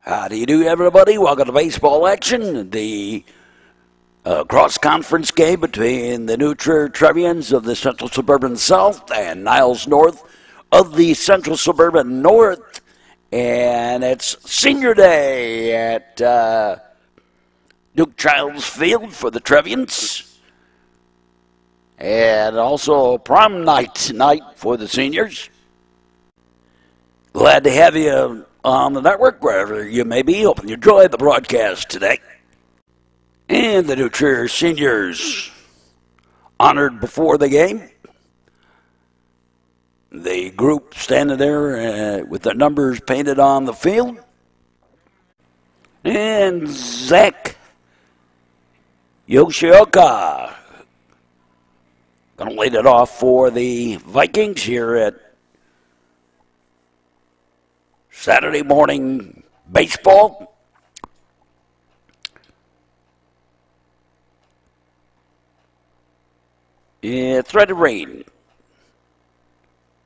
How do you do, everybody? Welcome to baseball action. The cross-conference game between the new Trier Trevians of the Central Suburban South and Niles North of the Central Suburban North. And it's senior day at Duke Childs Field for the Trevians. And also prom night tonight for the seniors. Glad to have you on the network, wherever you may be. Hope you enjoy the broadcast today. And the new Trier seniors honored before the game. The group standing there with their numbers painted on the field. And Zach Yoshioka going to lead it off for the Vikings here at Saturday morning baseball. Yeah, threat of rain.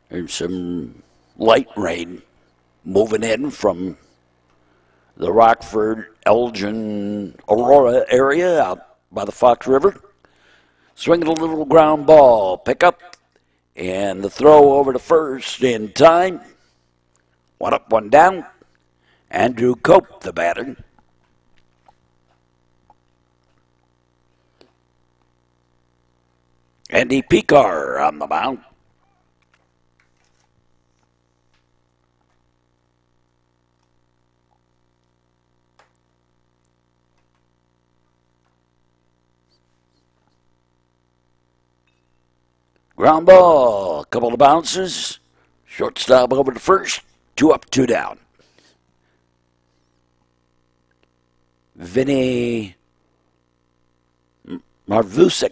There's some light rain moving in from the Rockford, Elgin, Aurora area out by the Fox River. Swinging a little ground ball, pick up, and the throw over to first in time. One up, one down. Andrew Cope, the batter. Andy Picar on the mound. Ground ball, a couple of bounces. Shortstop over to first. 2 up, 2 down. Vinny Marvusek.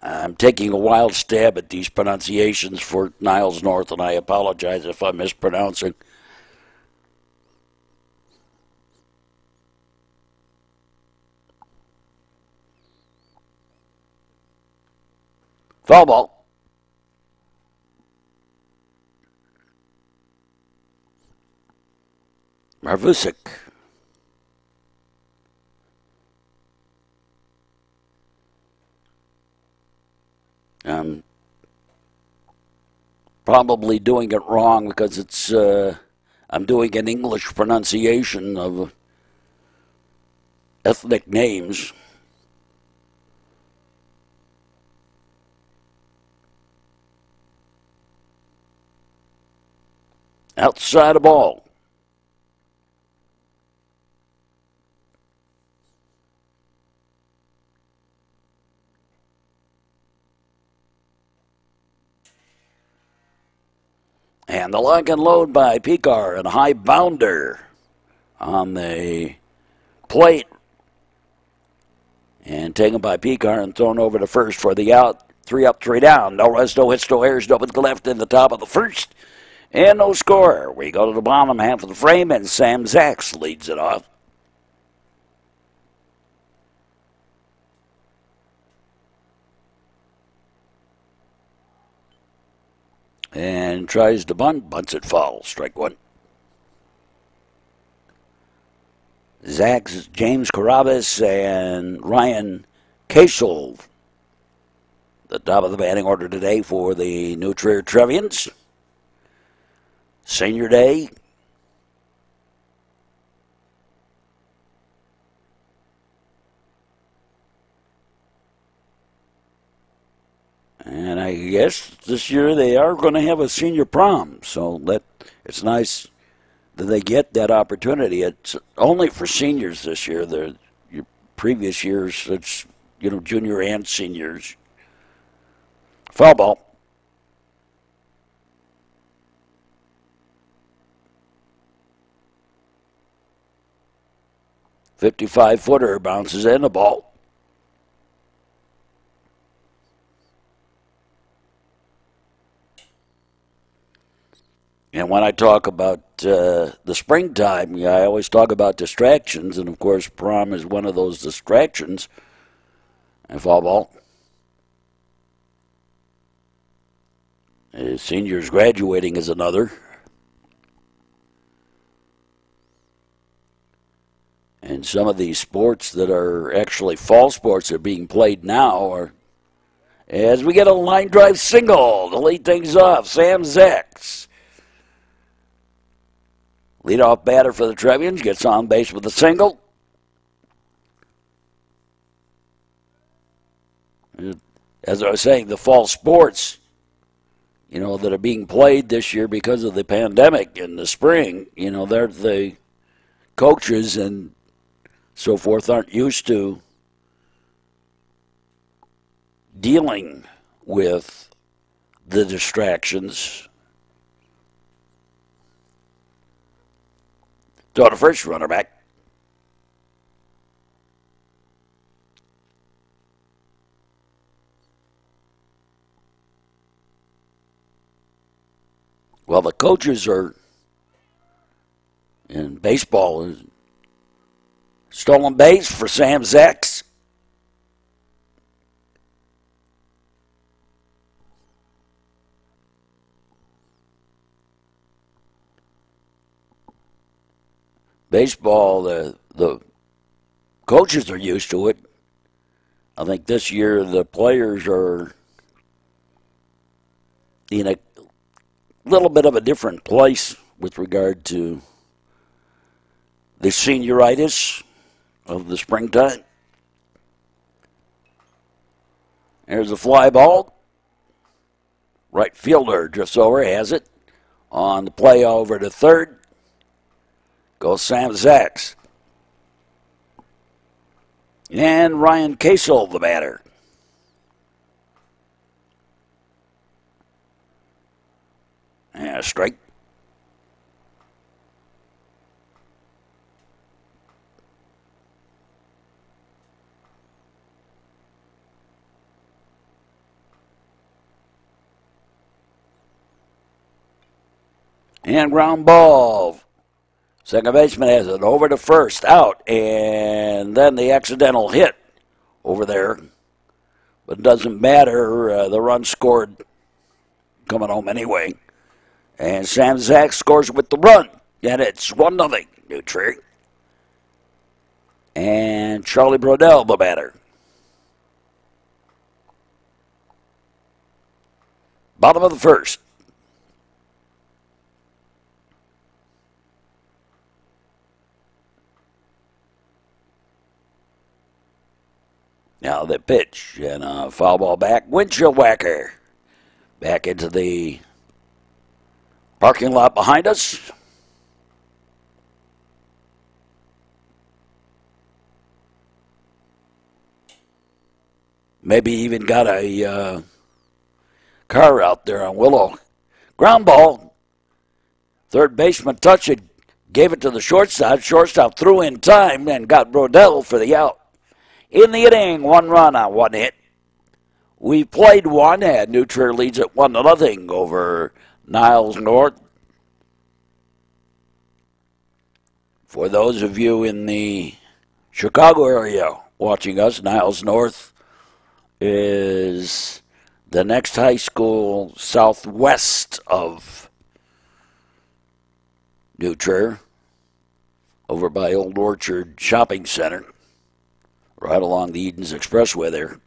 I'm taking a wild stab at these pronunciations for Niles North, and I apologize if I'm mispronouncing. Foul ball. Marvusek. I'm probably doing it wrong because it's I'm doing an English pronunciation of ethnic names. Outside the ball. And the lock and load by Picar and a high bounder on the plate. And taken by Picar and thrown over to first for the out. 3 up, 3 down. No rest, no hits, no errors, nobody left in the top of the first. And no score. We go to the bottom half of the frame, and Sam Zaks leads it off. And tries to bunt, bunts it foul. Strike one. Zaks, James Carabas, and Ryan Kasel. The top of the batting order today for the new Trier Trevians. Senior day. And I guess this year they are going to have a senior prom, so that it's nice that they get that opportunity. It's only for seniors this year. Your previous years, it's junior and seniors. Foul ball. .55-footer bounces in the ball. And when I talk about the springtime, I always talk about distractions, and of course prom is one of those distractions. And foul ball. Seniors graduating is another. And some of these sports that are actually fall sports that are being played now are, as we get a line drive single to lead things off, Sam Zacks. Leadoff batter for the Trevians gets on base with a single. As I was saying, the fall sports, that are being played this year because of the pandemic in the spring, they're the coaches and so forth aren't used to dealing with the distractions. Throw to first, runner back. Well, the coaches are in baseball. Stolen base for Sam Zacks. Baseball, the coaches are used to it. I think this year the players are in a little bit of a different place with regard to the senioritis of the springtime. There's a fly ball. Right fielder just over has it. On the play over to third goes Sam Zacks. And Ryan Casel, the batter. Yeah, strike. And ground ball. Second baseman has it over to first, out, and then the accidental hit over there. But it doesn't matter. The run scored coming home anyway. And Sam Zacks scores with the run. And it's 1-0, New Trier. And Charlie Brodell, the batter. Bottom of the first. Now the pitch and a foul ball back. Windshield whacker. Back into the parking lot behind us. Maybe even got a car out there on Willow. Ground ball. Third baseman touched it. Gave it to the shortstop. Shortstop threw in time and got Brodell for the out. In the inning, 1 run on 1 hit. We played one, and New Trier leads at 1-0 over Niles North. For those of you in the Chicago area watching us, Niles North is the next high school southwest of New Trier, over by Old Orchard Shopping Center, right along the Edens Expressway there.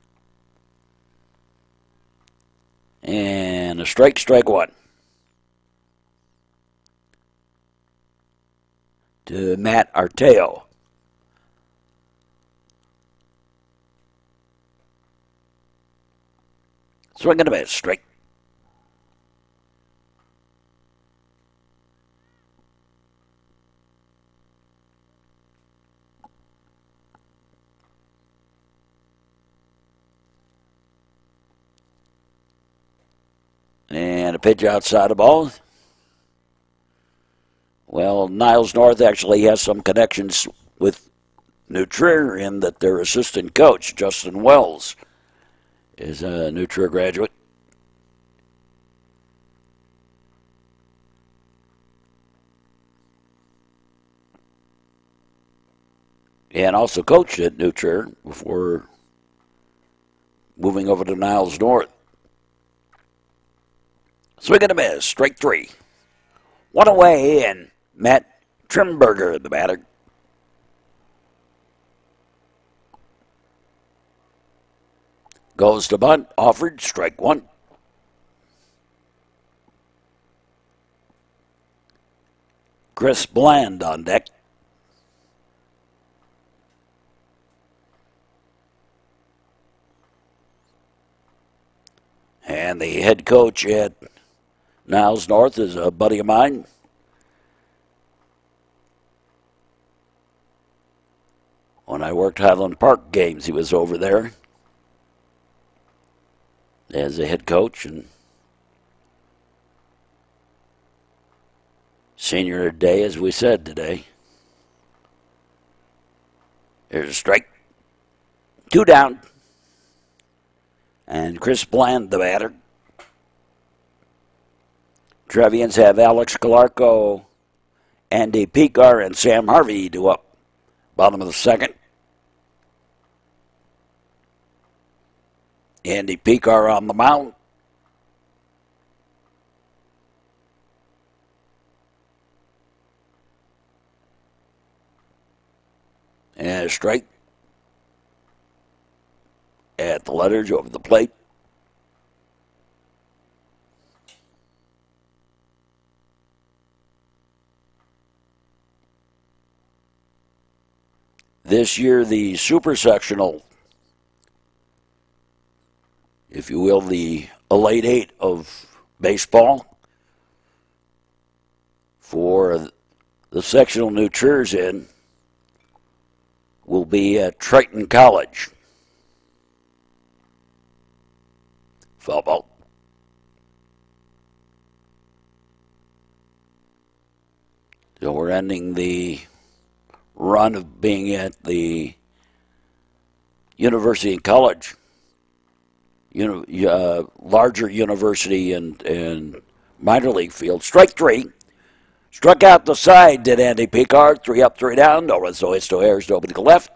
And a strike one. To Matt Arteo. Swing and a miss, strike. And a pitch outside the ball. Well, Niles North actually has some connections with New Trier in that their assistant coach, Justin Wells, is a New Trier graduate. And also coached at New Trier before moving over to Niles North. Swing and a miss, strike 3. One away, and Matt Trimberger, the batter. Goes to bunt, offered, strike one. Chris Bland on deck. And the head coach at Niles North is a buddy of mine. When I worked Highland Park games, he was over there as a head coach and senior day, as we said today. There's a strike. 2 down. And Chris Bland, the batter. Trevians have Alex Calarco, Andy Picar, and Sam Harvey due up. Bottom of the second. Andy Picar on the mound. And a strike at the letters over the plate. This year, the super sectional, if you will, the Elite Eight of baseball for the sectional New Jersey in will be at Triton College. Foul ball. So we're ending the run of being at the university and college, larger university and minor league field. Strike 3. Struck out the side, did Andy Picard. 3 up, 3 down. No runs, no hits, no errors, nobody to the left.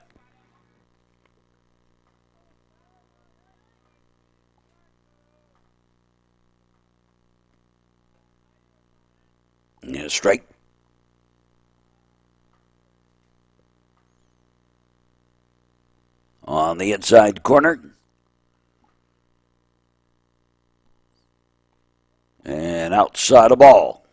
And a strike. On the inside corner. And outside a ball.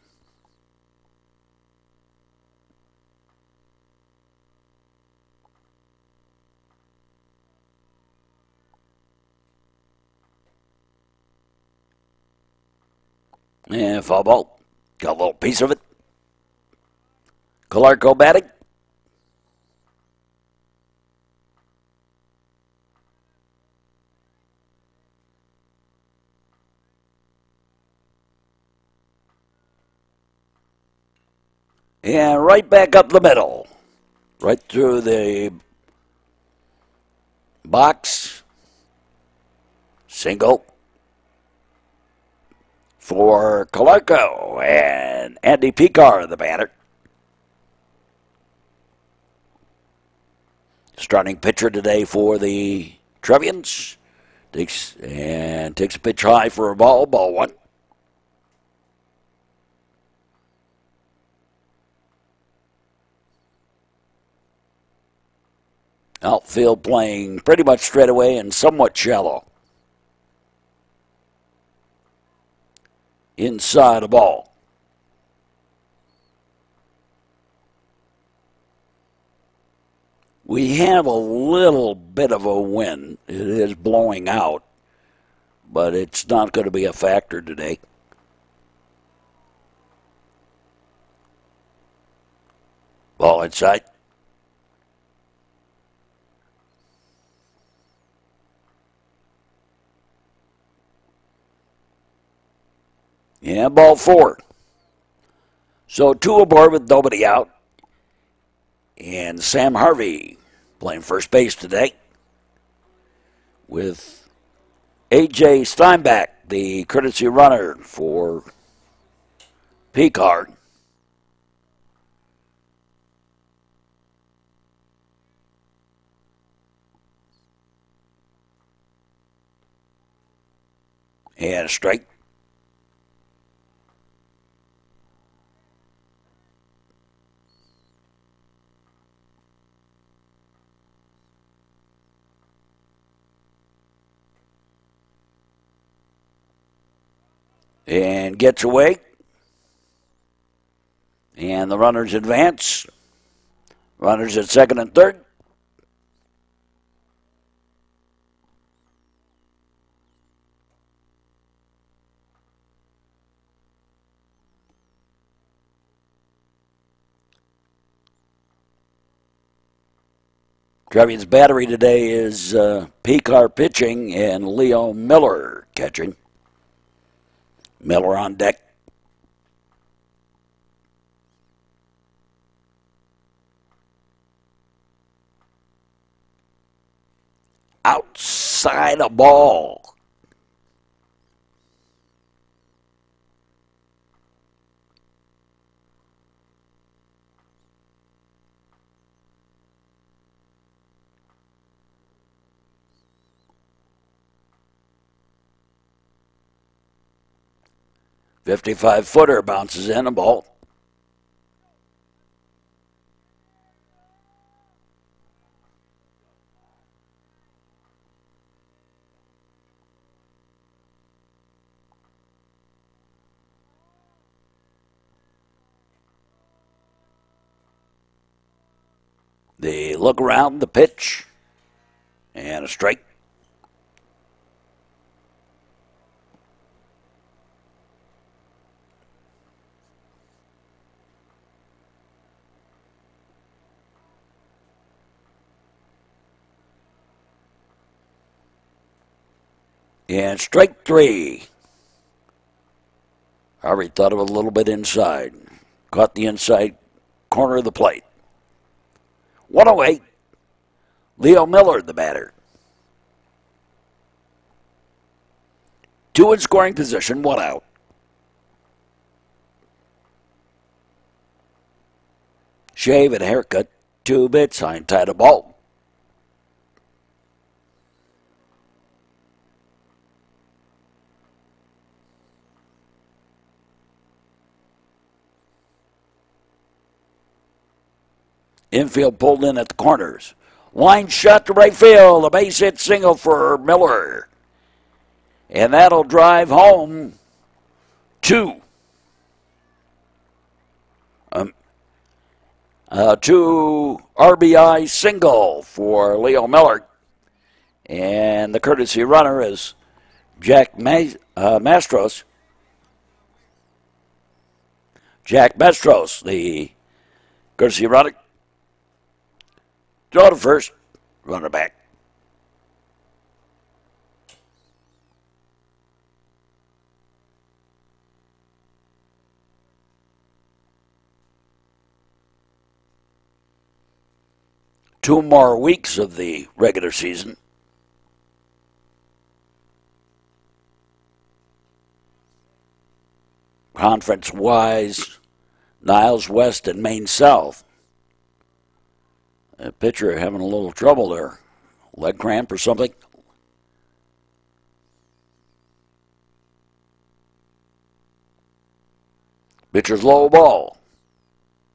And foul ball. Got a little piece of it. Calarco batting. And right back up the middle. Right through the box. Single for Calarco and Andy Picar, the batter. Starting pitcher today for the Trevians. Takes a pitch high for a ball. Ball 1. Outfield playing pretty much straight away and somewhat shallow. Inside a ball. We have a little bit of a wind. It is blowing out, but it's not going to be a factor today. Ball inside. Yeah, ball 4. So 2 aboard with nobody out. And Sam Harvey playing first base today with A.J. Steinbach, the courtesy runner for Picard. And a strike. and gets away. And the runners advance. Runners at second and third. Trevians' battery today is Picar pitching and Leo Miller catching. Miller on deck. Outside a ball. .55-footer bounces in a ball. They look around the pitch, and a strike. And strike three. Harvey thought of it a little bit inside. Caught the inside corner of the plate. 1-0. Leo Miller, the batter. 2 in scoring position, 1 out. Shave and haircut, 2 bits, hind tied a ball. Infield pulled in at the corners. Line shot to right field. A base hit single for Miller. And that'll drive home 2. 2 RBI single for Leo Miller. And the courtesy runner is Jack Mastros. Jack Mastros, the courtesy runner. Throw to first, runner back. Two more weeks of the regular season. Conference-wise, Niles West and Maine South. A pitcher having a little trouble there. Leg cramp or something. Pitcher's low ball.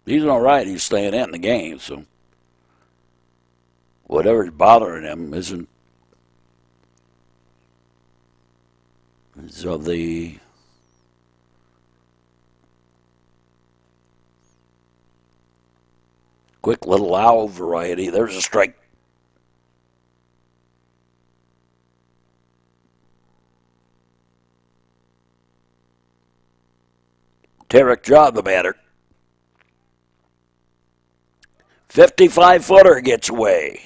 He's all right. He's staying in the game, so whatever's bothering him isn't. So the quick little owl variety. There's a strike. Terrific job, the batter. 55-footer gets away.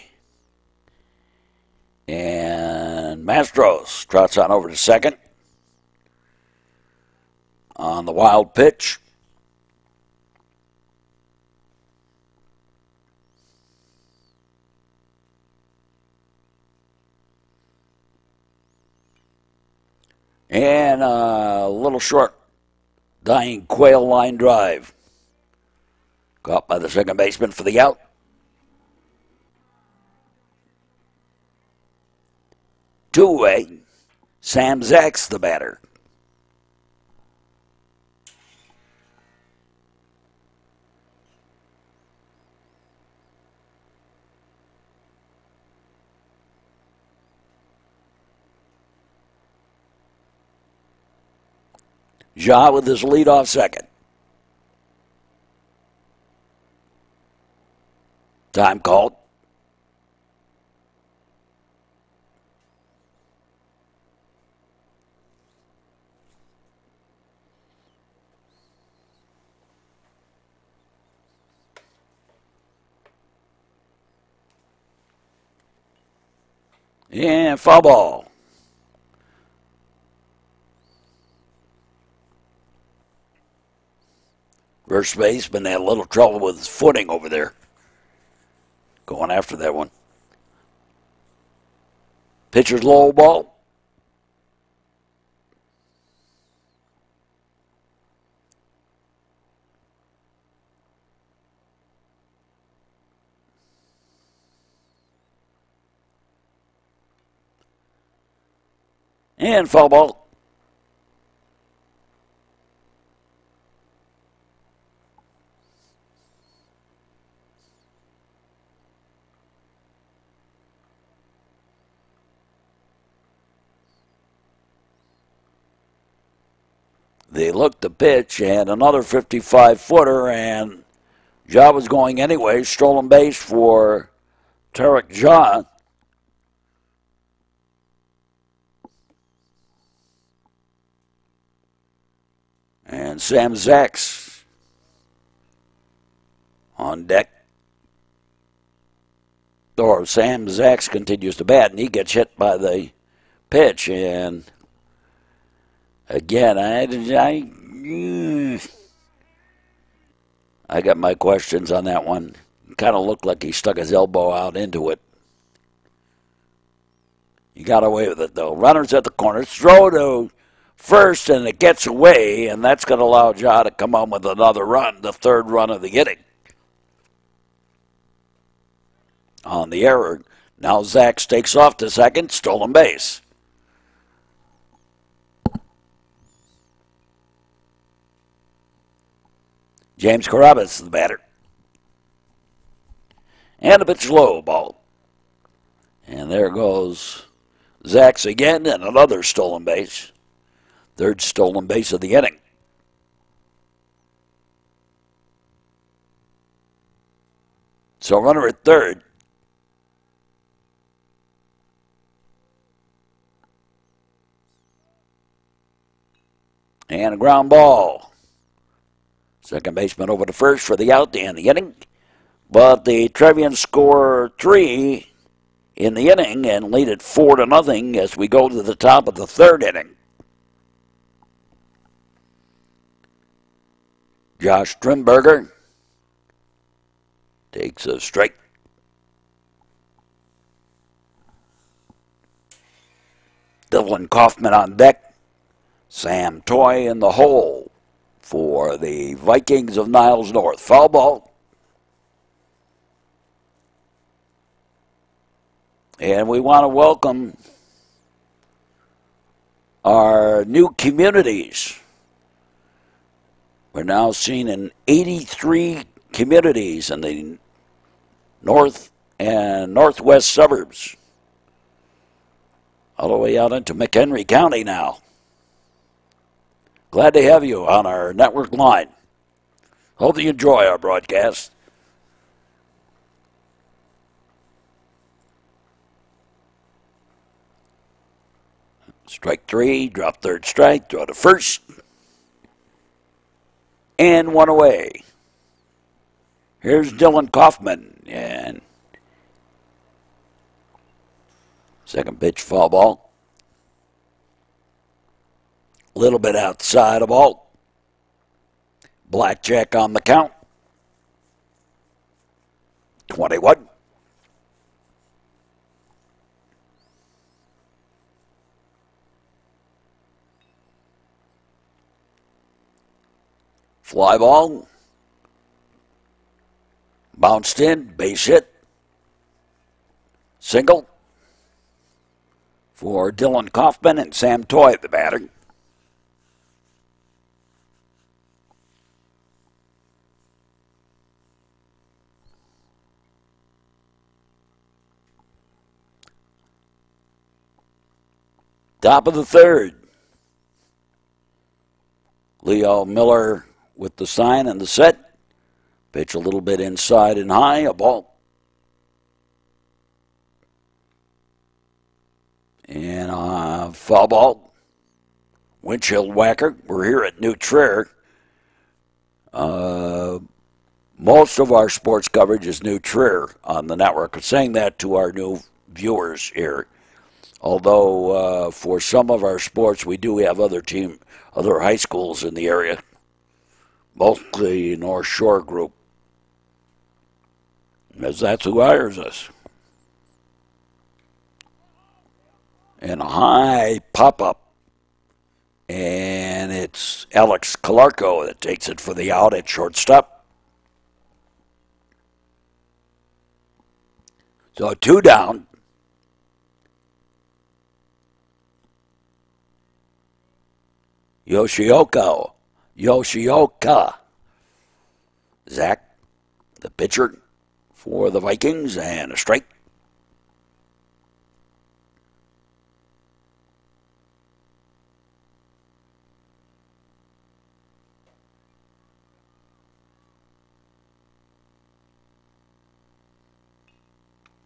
And Mastros trots on over to second. On the wild pitch. And a little short, dying quail line drive. Caught by the second baseman for the out. Two-way, Sam Zach's the batter. Ja with his leadoff second. Time called. And foul ball. First baseman had a little trouble with his footing over there. Going after that one. Pitcher's low ball. And foul ball. They looked the pitch and another 55-footer, and Ja was going anyway. Stolen base for Tarek Ja. And Sam Zaks on deck. Or Sam Zaks continues to bat, and he gets hit by the pitch. And again, I got my questions on that one. Kind of looked like he stuck his elbow out into it. He got away with it, though. Runners at the corner. Throw to first, and it gets away, and that's going to allow Ja to come on with another run, the third run of the inning. On the error, now Zach takes off to second, stolen base. James Carabas, the batter. And a pitch low ball. And there goes Zach's again, and another stolen base. Third stolen base of the inning. So runner at third. And a ground ball. Second baseman over to first for the out to end the inning. But the Trevians score 3 in the inning and lead it 4-0 as we go to the top of the third inning. Josh Trimberger takes a strike. Dylan Kaufman on deck. Sam Toy in the hole for the Vikings of Niles North. Foul ball. And we want to welcome our new communities. We're now seen in 83 communities in the north and northwest suburbs, all the way out into McHenry County now. Glad to have you on our network line. Hope you enjoy our broadcast. Strike 3, drop third strike, throw to first. And one away. Here's Dylan Kaufman. And second pitch, foul ball. A little bit outside of ball. Blackjack on the count. 21. Fly ball. Bounced in, base hit. Single for Dylan Kaufman and Sam Toy, the batter. Top of the third. Leo Miller with the sign and the set. Pitch a little bit inside and high, a ball. And a foul ball. Windshield whacker. We're here at New Trier. Most of our sports coverage is New Trier on the network. I'm saying that to our new viewers here. Although for some of our sports, we do have other high schools in the area, mostly North Shore group, as that's who hires us. And a high pop-up, and it's Alex Calarco that takes it for the out at shortstop. So 2 down. Yoshioka. Zach, the pitcher for the Vikings, and a strike.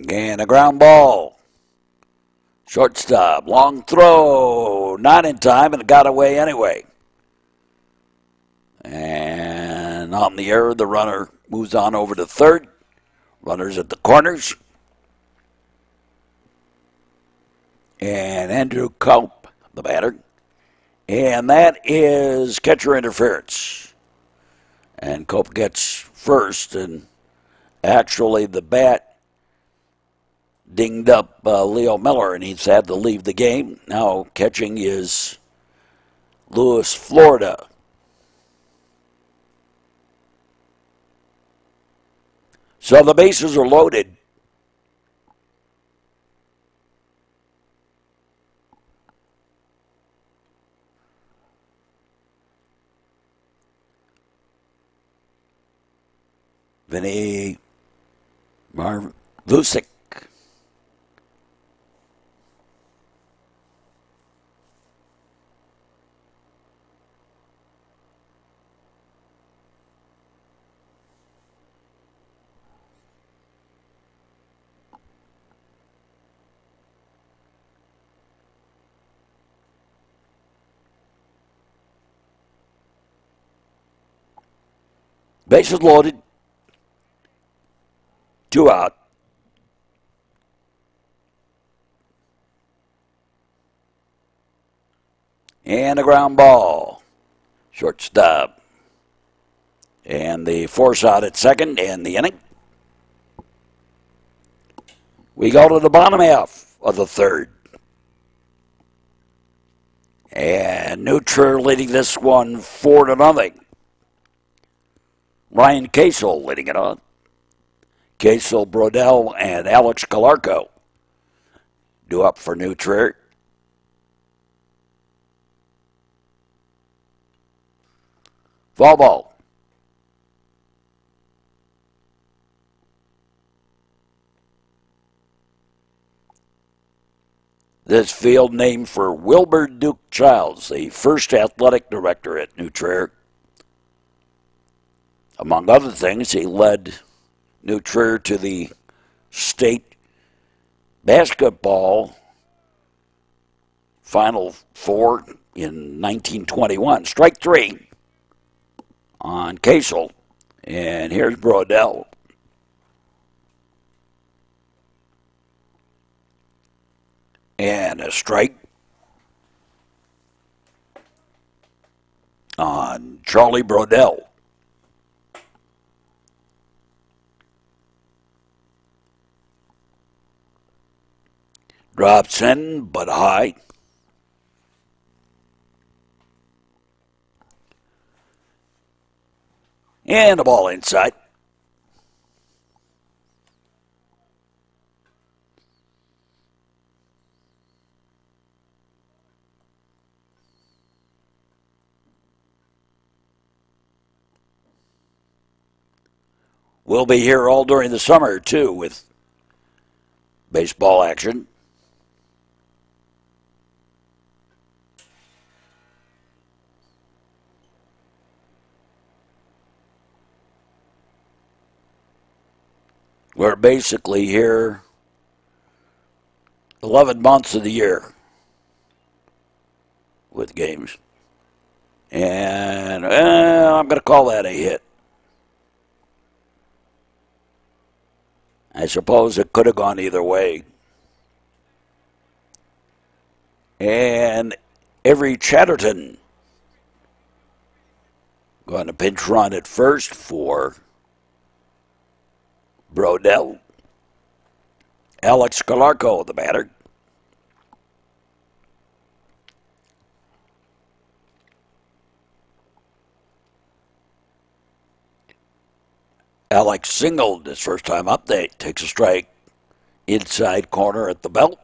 And a ground ball. Shortstop, long throw, not in time, and it got away anyway. And on the air, the runner moves on over to third. Runners at the corners. And Andrew Culp, the batter. And that is catcher interference. And Culp gets first, and actually the bat dinged up Leo Miller, and he's had to leave the game. Now catching is Louis Florida. So the bases are loaded. Vinny Marvusic. Bases loaded. 2 out. And a ground ball. Shortstop. And the force out at second and the inning. We go to the bottom half of the third. And New Trier leading this one 4-0. Ryan Casel leading it on. Casel, Brodell, and Alex Calarco due up for New Trier. Foul ball. This field named for Wilbur Duke Childs, the first athletic director at New Trier. Among other things, he led New Trier to the state basketball Final Four in 1921. Strike 3 on Casel. And here's Brodell. And a strike on Charlie Brodell. Drops in, but high. And the ball inside. We'll be here all during the summer, too, with baseball action. We're basically here 11 months of the year with games. And I'm going to call that a hit. I suppose it could have gone either way. And Avery Chatterton going to pinch run at first for Brodell. Alex Calarco, the batter. Alex singled his first time up. They takes a strike inside corner at the belt.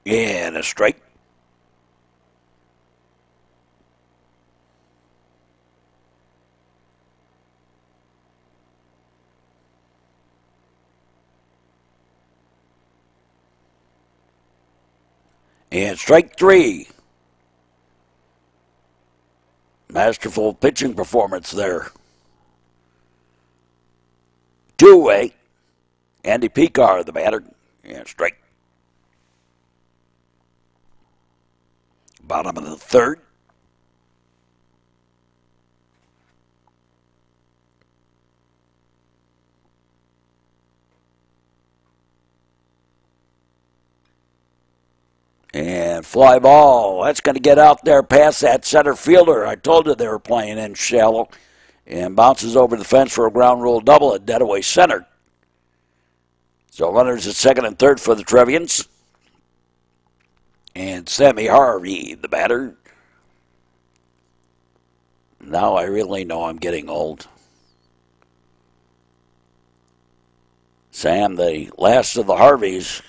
And a strike. And strike three. Masterful pitching performance there. Two-way. Andy Picar, the batter. And strike. Bottom of the third. And fly ball. That's going to get out there past that center fielder. I told you they were playing in shallow. And bounces over the fence for a ground rule double at deadaway center. So runners at second and third for the Trevians. And Sammy Harvey, the batter. Now I really know I'm getting old. Sam, the last of the Harveys,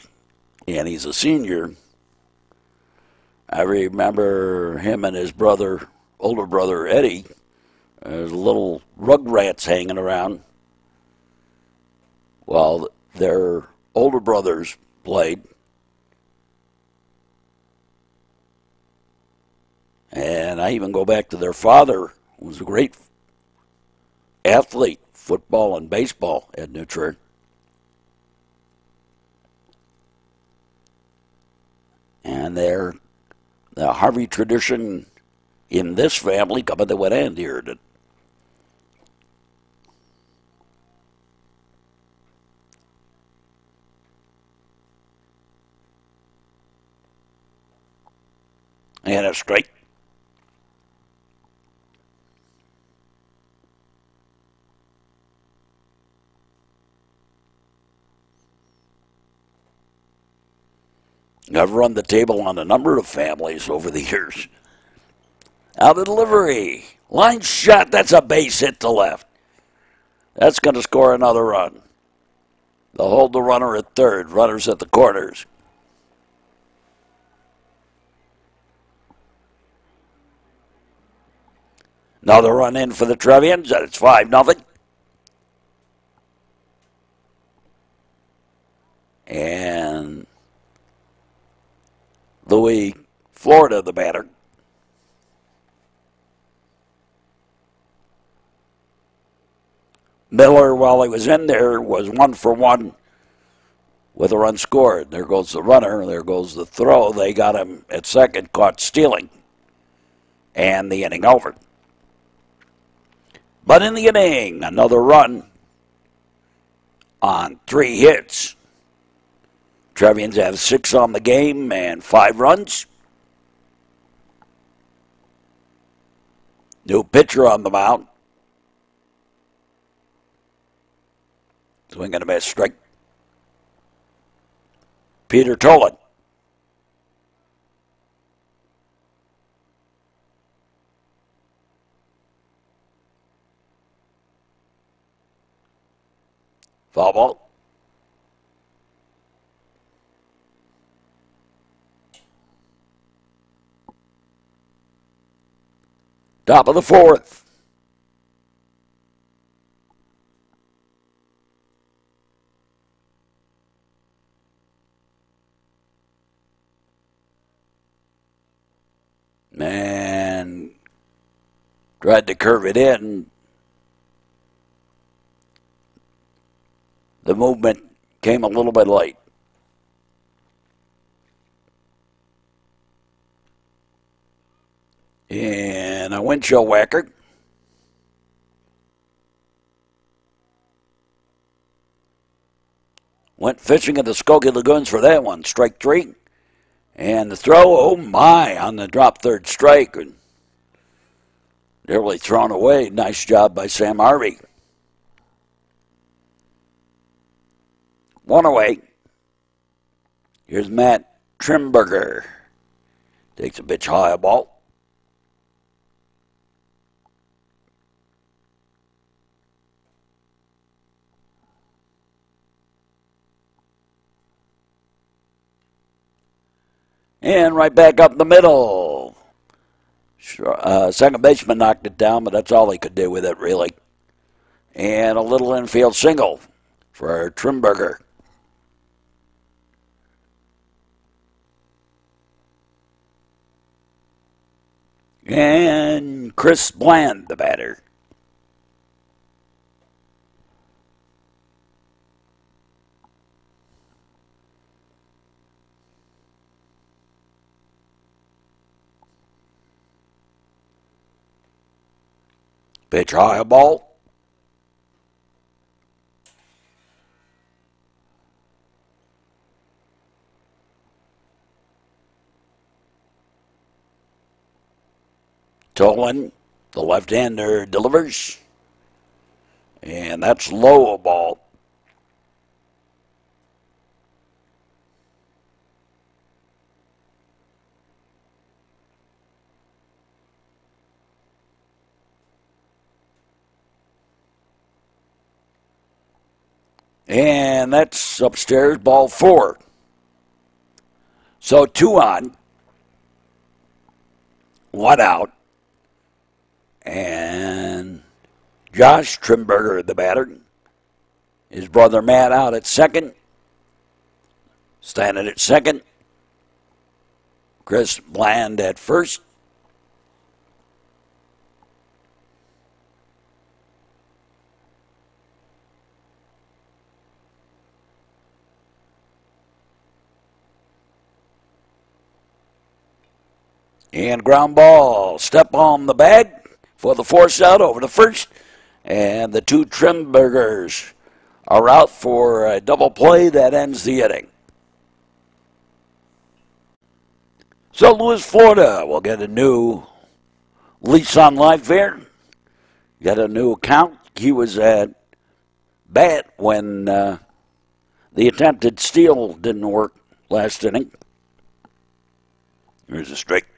and he's a senior. I remember him and his brother, older brother Eddie, as little rugrats hanging around while their older brothers played. And I even go back to their father, who was a great athlete, football and baseball at New Trier. And the Harvey tradition in this family coming to what end here. And a strike. I've run the table on a number of families over the years. Out of delivery. Line shot. That's a base hit to left. That's going to score another run. They'll hold the runner at third. Runners at the corners. Another run in for the Trevians, and it's 5-0. And Louis, Florida, the batter. Miller, while he was in there, was 1 for 1 with a run scored. There goes the runner. There goes the throw. They got him at second, caught stealing. And the inning over. But in the inning, another run on 3 hits. Trevians have 6 on the game and 5 runs. New pitcher on the mound. Swing and a miss, strike. Peter Tolan. Foul ball. Top of the 4th. Tried to curve it in. The movement came a little bit late. And a windshield whacker. Went fishing at the Skokie Lagoons for that one. Strike 3. And the throw, oh my, on the drop third strike. Nearly thrown away. Nice job by Sam Harvey. 1 away. Here's Matt Trimberger. Takes a pitch high, a ball. And right back up the middle. Second baseman knocked it down, but that's all he could do with it, really. And a little infield single for Trimberger. And Chris Bland, the batter. Pitch high, a ball. Tolan, the left-hander, delivers. And that's low, a ball. And that's upstairs, ball 4. So 2 on, 1 out. And Josh Trimberger, the batter. His brother Matt out at second. Standing at second. Chris Bland at first. And ground ball, step on the bag for the force out over to first. And the 2 Trimbergers are out for a double play that ends the inning. So Louis, Florida will get a new lease on life there. Get a new account. He was at bat when the attempted steal didn't work last inning. Here's a strike.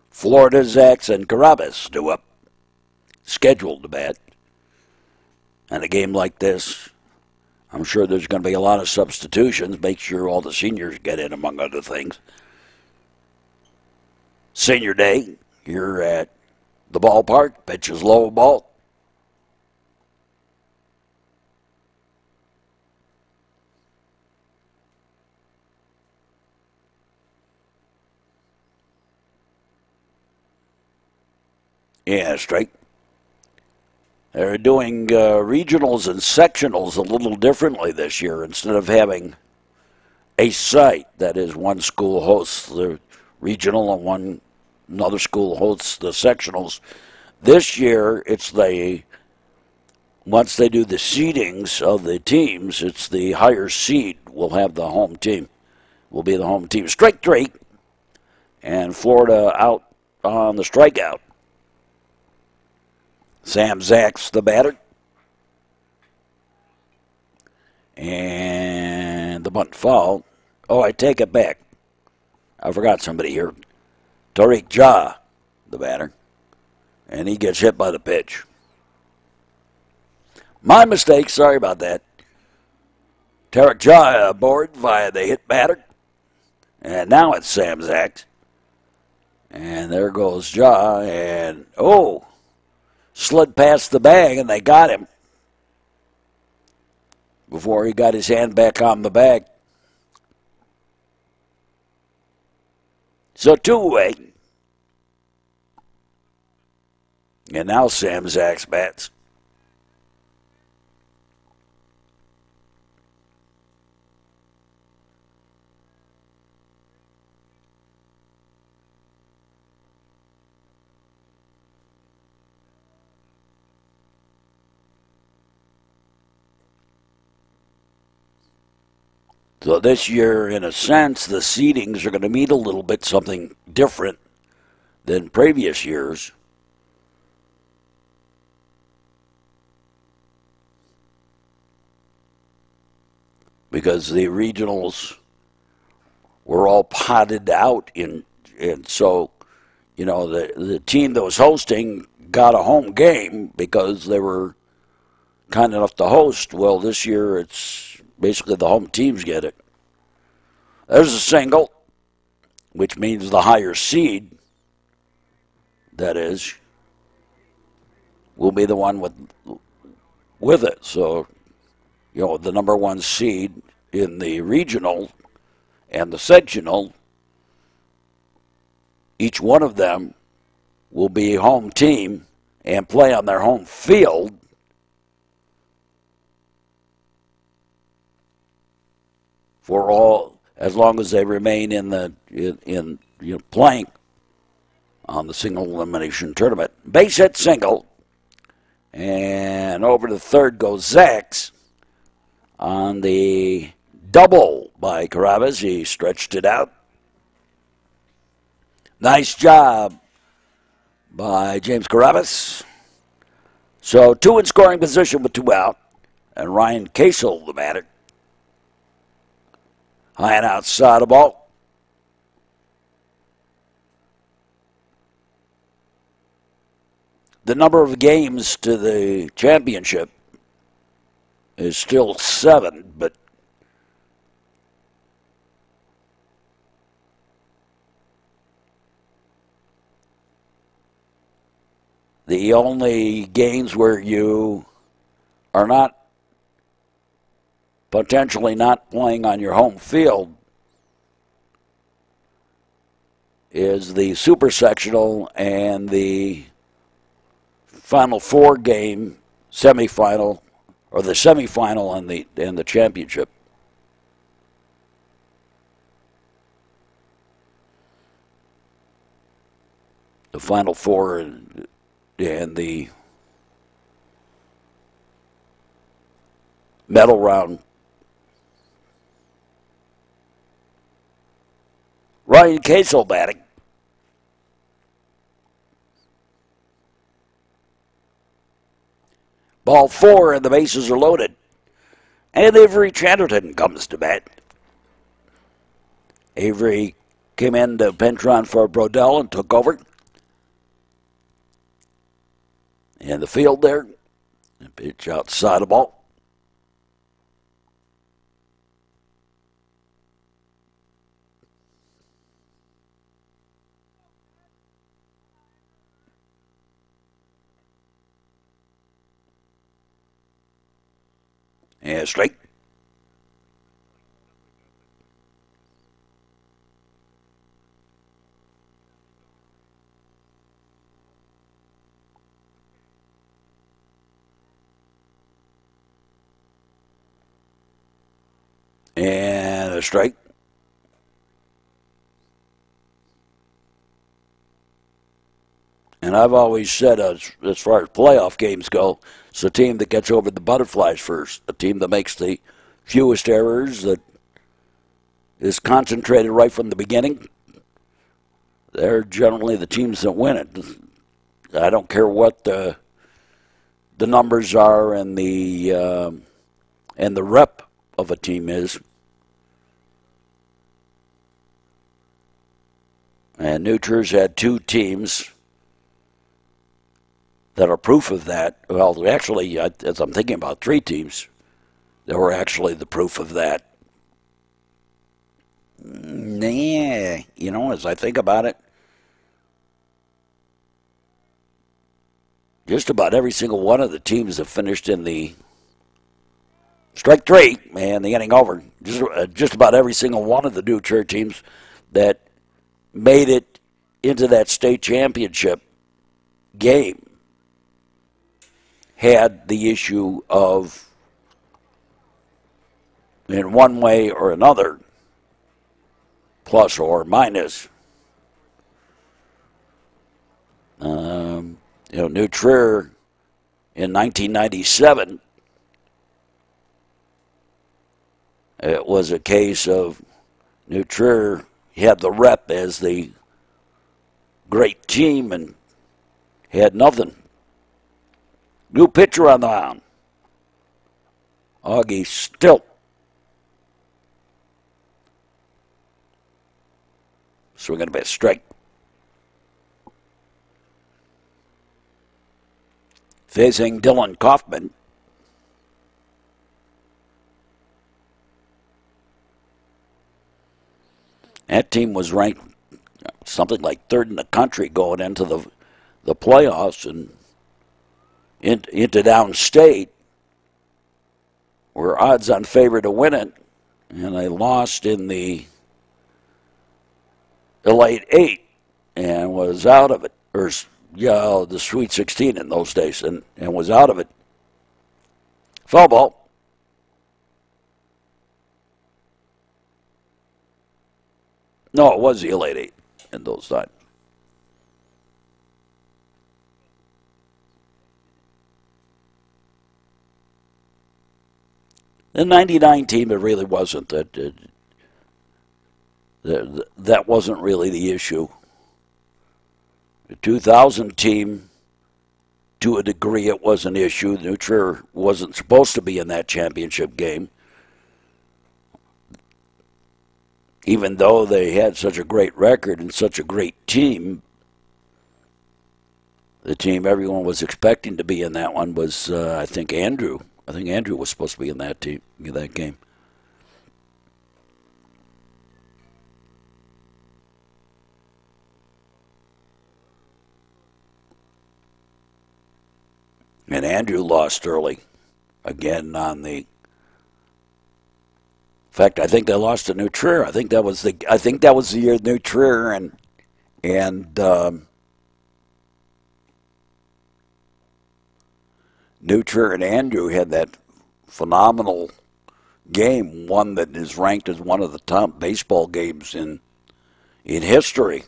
Florida, Zacks, and Carabas do up. Scheduled to bat. And a game like this, I'm sure there's going to be a lot of substitutions. Make sure all the seniors get in, among other things. Senior day here at the ballpark. Pitch is low, ball. Yeah, strike. They're doing regionals and sectionals a little differently this year. Instead of having a site, that is, one school hosts the regional and another school hosts the sectionals, this year it's once they do the seedings of the teams, it's the higher seed will have the home team, will be the home team. Strike 3, and Florida out on the strikeout. Sam Zacks, the batter. And the bunt foul. Oh, I take it back. I forgot somebody here. Tariq Ja, the batter. And he gets hit by the pitch. My mistake, sorry about that. Tariq Ja aboard via the hit batter. And now it's Sam Zacks. And there goes Ja, and oh, slid past the bag, and they got him before he got his hand back on the bag. So 2 away. And now Sam Zach's bats. So this year, in a sense, the seedings are going to mean a little bit something different than previous years. Because the regionals were all potted out, and so, you know, the team that was hosting got a home game because they were kind enough to host. Well, this year it's basically the home teams get it. There's a single, which means the higher seed, that is, will be the one with it. So, you know, the number 1 seed in the regional and the sectional, each one of them will be a home team and play on their home field. For all, as long as they remain in playing on the single elimination tournament. Base hit single, and over to third goes Zax on the double by Carabas. He stretched it out. Nice job by James Carabas. So 2 in scoring position with 2 out, and Ryan Casel the batter. High and outside the ball. The number of games to the championship is still 7, but the only games where you are not potentially not playing on your home field is the super sectional and the Final Four game semifinal, or the semifinal and the championship. The Final Four and the medal round. Ryan Casel batting. Ball 4 and the bases are loaded. And Avery Chatterton comes to bat. Avery came in to Pentron for Brodell and took over. And the field there. Pitch outside the ball. And straight. And a strike. And I've always said, as far as playoff games go, it's the team that gets over the butterflies first, the team that makes the fewest errors, that is concentrated right from the beginning. They're generally the teams that win it. I don't care what the numbers are and the rep of a team is. And Nuters had 2 teams that are proof of that. Well, actually, as I'm thinking about 3 teams, that were actually the proof of that. Yeah, you know, as I think about it, just about every single one of the teams that finished in the strike 3, and the inning over, just about every single one of the New Church teams that made it into that state championship game had the issue of, in one way or another, plus or minus, New Trier in 1997, it was a case of New Trier had the rep as the great team and had nothing. New pitcher on the mound, Augie Stilt. Swinging a bit straight. Facing Dylan Kaufman. That team was ranked something like third in the country going into the playoffs, and into downstate were odds-on favorite to win it, and they lost in the Elite Eight and was out of it, or the Sweet 16 in those days, and was out of it. Foul ball. No, it was the Elite Eight in those times. The 99 team, it really wasn't. That wasn't really the issue. The 2000 team, to a degree, it was an issue. New Trier wasn't supposed to be in that championship game, even though they had such a great record and such a great team. The team everyone was expecting to be in that one was, I think, Andrew. I think Andrew was supposed to be in that team, in that game. And Andrew lost early, again on the. In fact, I think they lost to New Trier. I think that was the year New Trier and New Trier and Andrew had that phenomenal game, one that is ranked as one of the top baseball games in history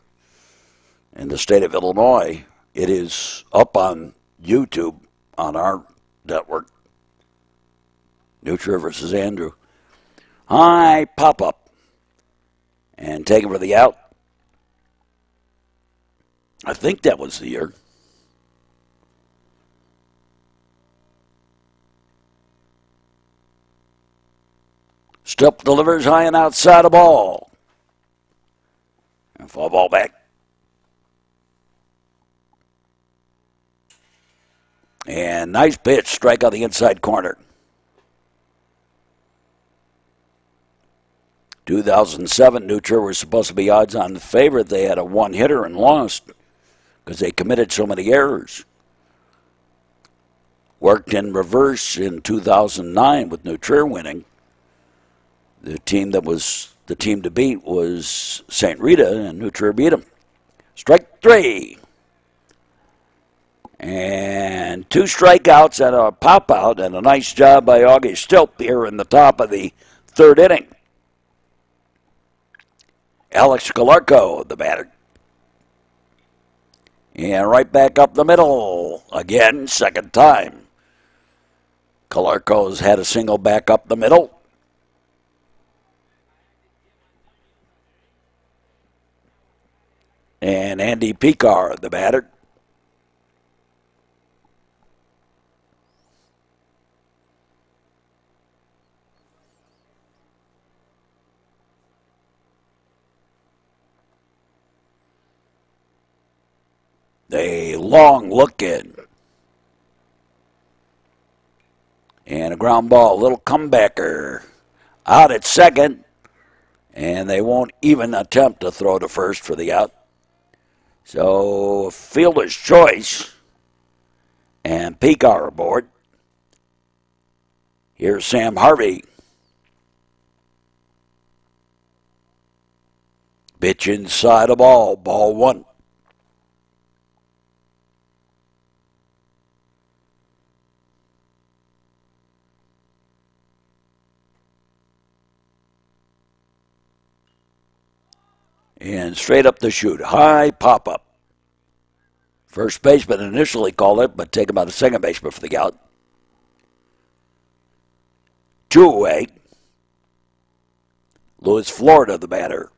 in the state of Illinois. It is up on YouTube on our network. New Trier versus Andrew. High pop-up. And taken for the out. I think that was the year. Stilt delivers high and outside a ball. And foul ball back. And nice pitch, strike on the inside corner. 2007, New Trier was supposed to be odds-on favorite. They had a one-hitter and lost because they committed so many errors. Worked in reverse in 2009 with New Trier winning. The team to beat was St. Rita, and New Trier beat them. Strike three. And two strikeouts and a pop-out, and a nice job by Augie Stilt here in the top of the third inning. Alex Calarco, the batter. And right back up the middle. Again, second time. Calarco's had a single back up the middle. And Andy Picar, the batter. A long look in. And a ground ball, a little comebacker. Out at second. And they won't even attempt to throw to first for the out. So, fielder's choice. And Picar aboard. Here's Sam Harvey. Pitch inside a ball. Ball one. And straight up the chute. High pop-up. First baseman initially called it, but taken by the second baseman for the out. 2 away. Louis, Florida, the batter.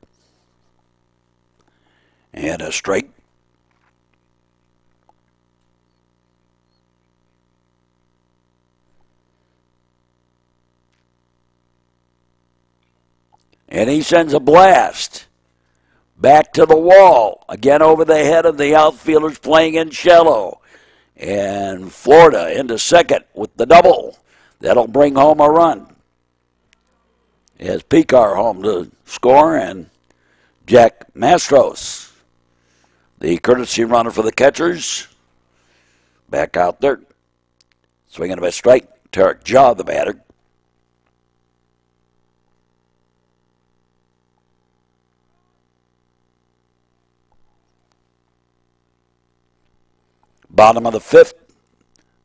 And a strike. And he sends a blast back to the wall. Again over the head of the outfielders playing in shallow. And Florida into second with the double. That'll bring home a run. As Picar home to score, and Jack Mastros, the courtesy runner for the catchers, back out there. Swinging a strike. Tarek Jaw, the batter. Bottom of the fifth.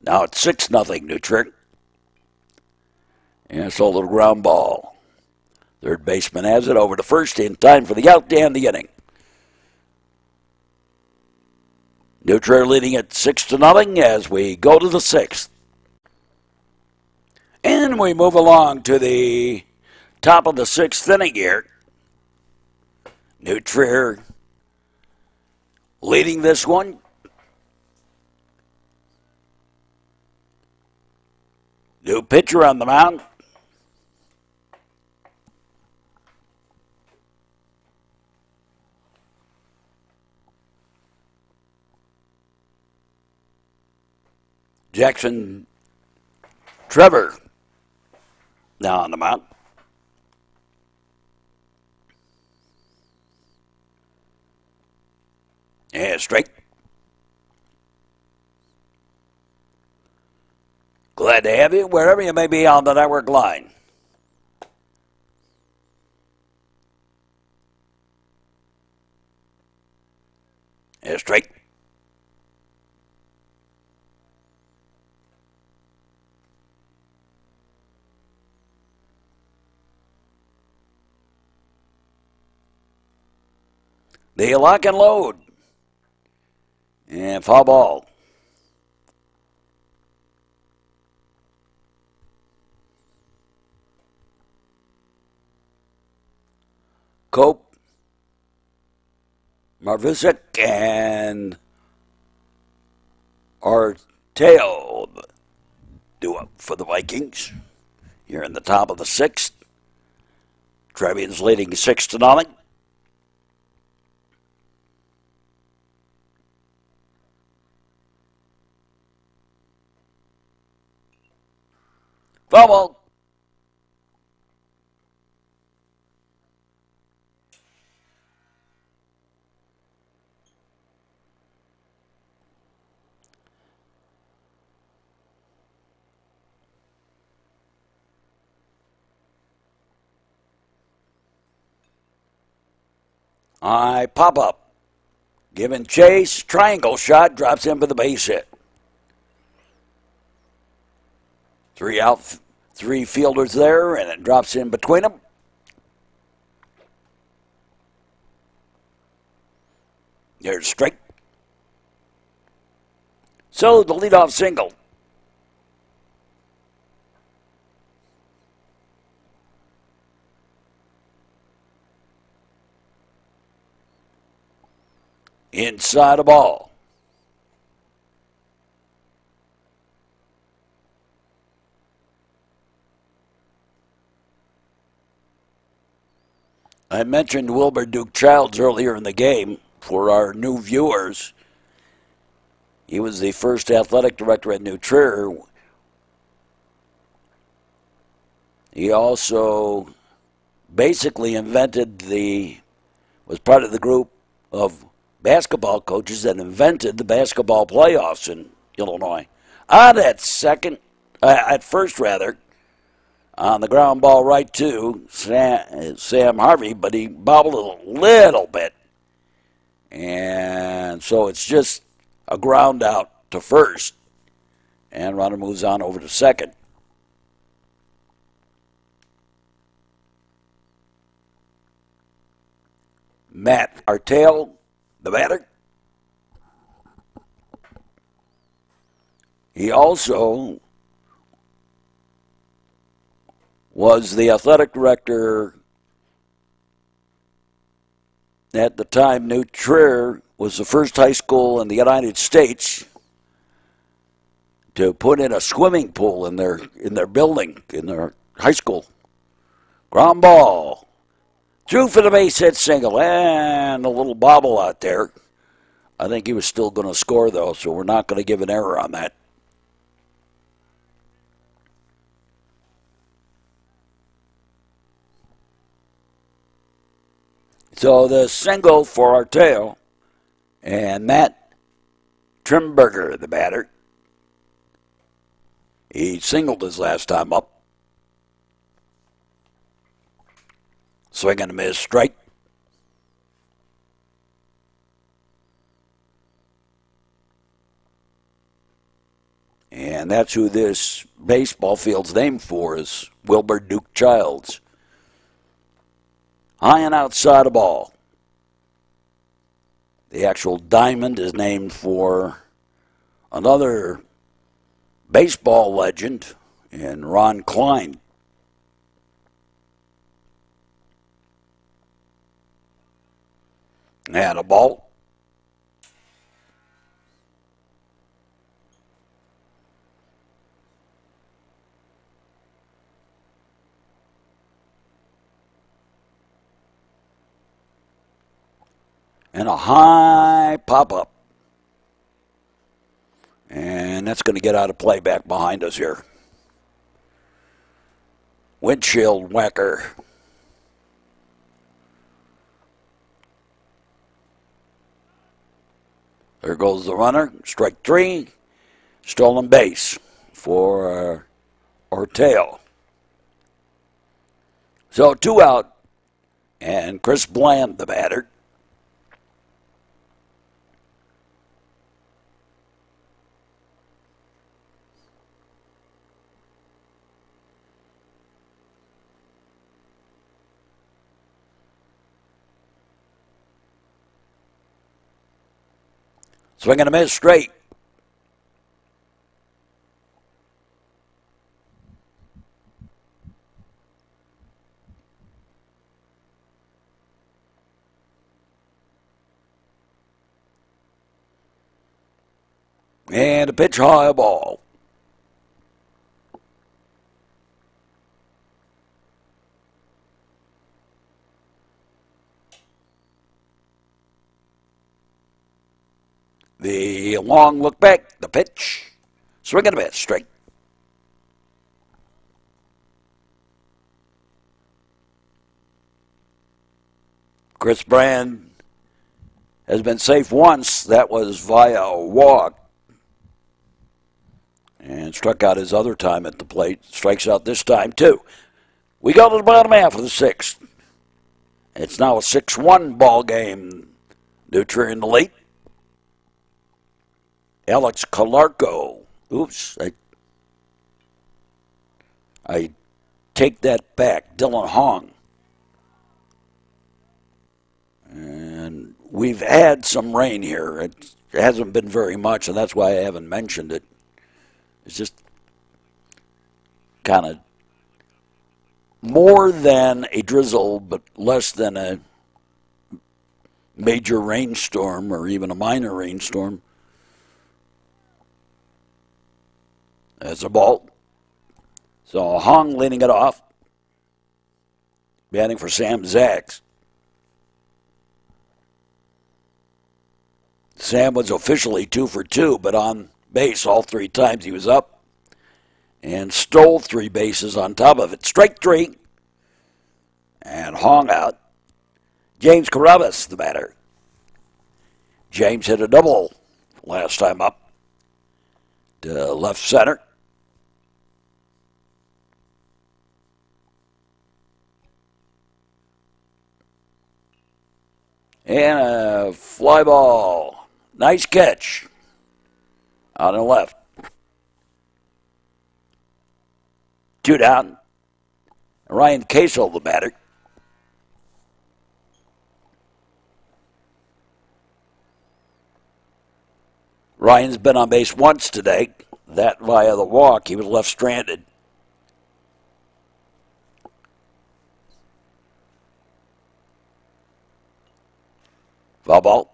Now it's 6-0 New Trier. And it's a little ground ball. Third baseman has it over to first in time for the out to end the inning. New Trier leading at 6-0 as we go to the sixth. And we move along to the top of the sixth inning here. New Trier leading this one. New pitcher on the mound. Jackson Trevor now on the mound. And straight. Glad to have you wherever you may be on the network line. And straight. The lock and load. And foul ball. Cope, Marvisek, and Arteo do up for the Vikings. Here in the top of the sixth. Trevians leading 6-0. Foul ball. I pop up. Giving chase. Triangle shot. Drops in for the base hit. 3 out. 3 fielders there. And it drops in between them. There's strike. So the leadoff single. Inside a ball. I mentioned Wilbur Duke Childs earlier in the game for our new viewers. He was the first athletic director at New Trier. He also basically was part of the group of basketball coaches that invented the basketball playoffs in Illinois. At first, on the ground ball right to Sam Harvey, but he bobbled it a little bit. And so it's just a ground out to first. And runner moves on over to second. Matt Artale, the batter. He also was the athletic director at the time. New Trier was the first high school in the United States to put in a swimming pool in their building, in their high school. Ground ball. Threw for the base hit single, and a little bobble out there. I think he was still going to score, though, so we're not going to give an error on that. So the single for Artale, and Matt Trimberger, the batter. He singled his last time up. Swing and a miss, strike. And that's who this baseball field's named for, is Wilbur Duke Childs. High and outside the ball. The actual diamond is named for another baseball legend in Ron Klein. And a ball. And a high pop-up. And that's going to get out of play back behind us here. Windshield whacker. There goes the runner. Strike three. Stolen base for Artale. So 2 out. And Chris Bland, the batter. Swing and a miss, straight. And a pitch high ball. The long look back, the pitch, swing and a miss, straight. Chris Brand has been safe once. That was via a walk. And struck out his other time at the plate. Strikes out this time, too. We go to the bottom half of the sixth. It's now a 6-1 ball game. New Trier in the lead. Alex Calarco. Oops. I take that back. Dylan Hong. And we've had some rain here. It hasn't been very much, and that's why I haven't mentioned it. It's just kind of more than a drizzle, but less than a major rainstorm or even a minor rainstorm. There's a ball. So Hong leading it off. Batting for Sam Zags. Sam was officially 2 for 2, but on base all 3 times he was up. And stole 3 bases on top of it. Strike 3. And Hong out. James Carabas, the batter. James hit a double last time up to left center. And a fly ball. Nice catch on the left. 2 down. Ryan Casel, the batter. Ryan's been on base once today. That via the walk. He was left stranded. Foul ball.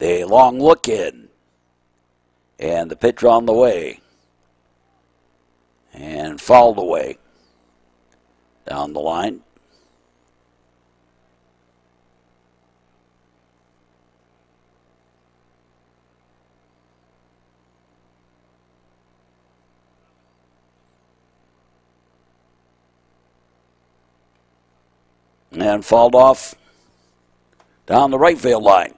A long look in. And the pitch on the way. And fouled away. Down the line. And fouled off down the right field line.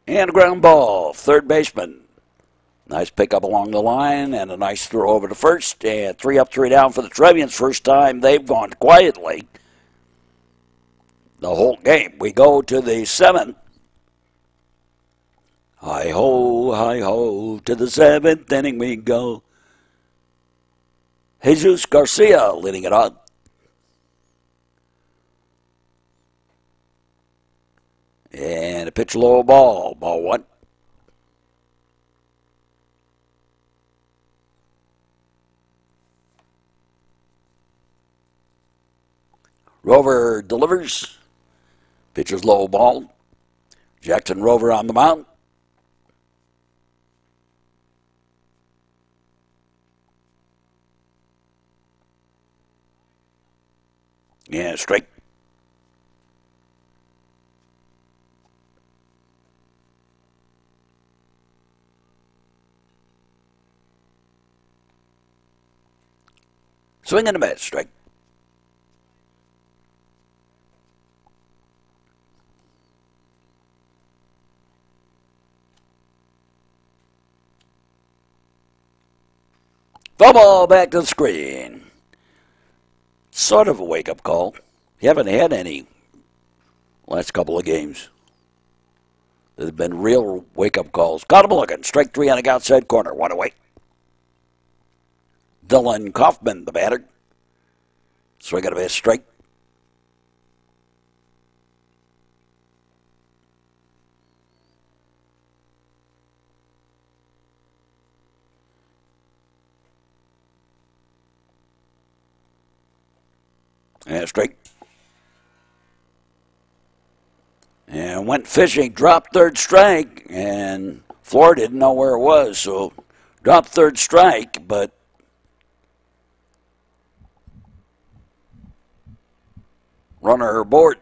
And a ground ball, third baseman. Nice pickup along the line and a nice throw over to first. And 3 up, 3 down for the Trevians. First time they've gone quietly the whole game. We go to the 7th. Hi-ho, to the 7th inning we go. Jesus Garcia leading it on. And a pitch low ball. Ball 1. Rover delivers. Pitcher's low ball. Jackson Rover on the mound. Yeah, straight. Swing and a miss, strike. Foul ball back to the screen. Sort of a wake-up call. You haven't had any last couple of games. There's been real wake-up calls. Got him looking. Strike 3 on the outside corner. 1 away. Dylan Kaufman, the batter. Swing and a miss, strike. And strike. And went fishing, dropped third strike, and Florida didn't know where it was, so dropped third strike, but runner aboard.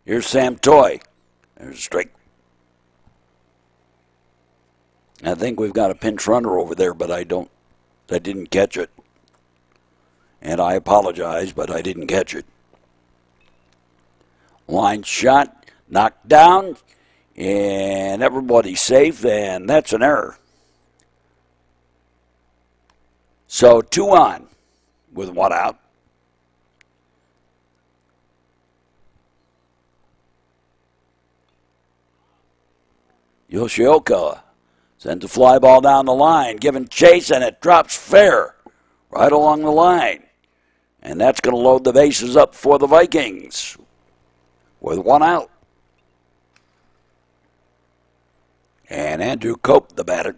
Here's Sam Toy. There's a strike. I think we've got a pinch runner over there, but I didn't catch it. And I apologize, but I didn't catch it. Line shot, knocked down, and everybody's safe, and that's an error. So 2 on with 1 out. Yoshioka sends a fly ball down the line, giving chase, and it drops fair right along the line. And that's going to load the bases up for the Vikings with 1 out. And Andrew Cope, the batter.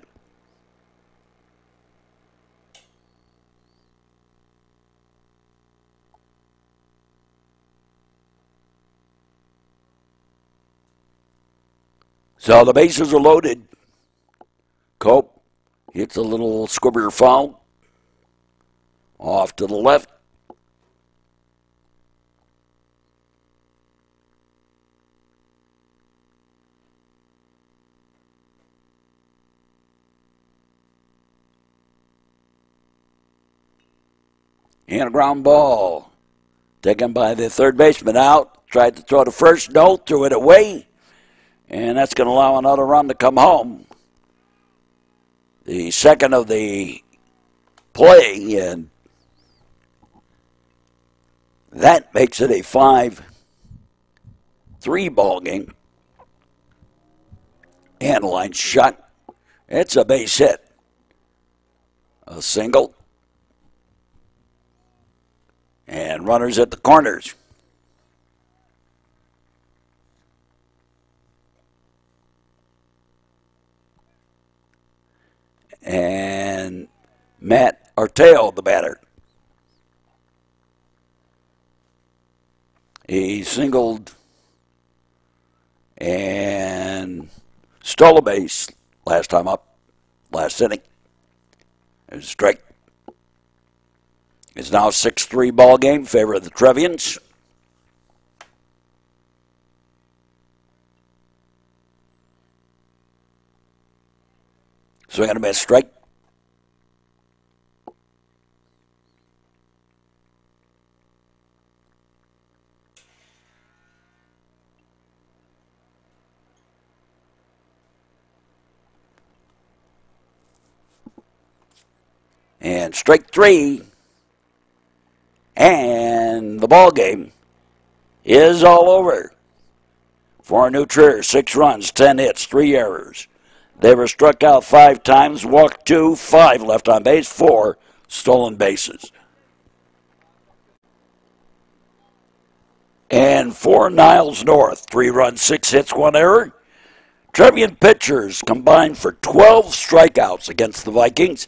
So the bases are loaded. Cope hits a little squibber foul off to the left. And a ground ball taken by the third baseman out. Tried to throw to first, no, threw it away. And that's going to allow another run to come home. The second of the play, and that makes it a 5-3 ball game. And line shot. It's a base hit. A single. And runners at the corners. And Matt Arteo, the batter. He singled and stole a base last time up, last inning. It was a strike. It's now a 6-3 ball game in favor of the Trevians. Swing and a miss, strike. And strike 3. And the ball game is all over. For New Trier, 6 runs, 10 hits, 3 errors. They were struck out 5 times, walked 2, 5 left on base, 4 stolen bases. And for Niles North, 3 runs, 6 hits, 1 error. Trevian pitchers combined for 12 strikeouts against the Vikings,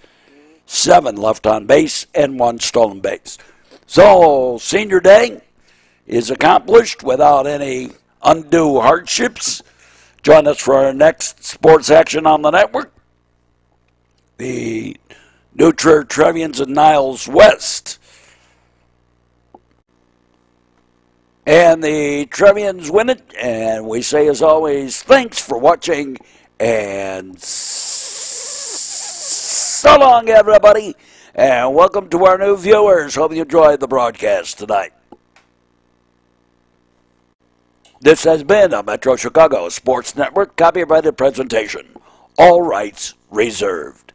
7 left on base, and 1 stolen base. So, senior day is accomplished without any undue hardships. Join us for our next sports action on the network. The New Trier Trevians and Niles West. And the Trevians win it. And we say, as always, thanks for watching. And so long, everybody. And welcome to our new viewers. Hope you enjoyed the broadcast tonight. This has been a Metro Chicago Sports Network copyrighted presentation. All rights reserved.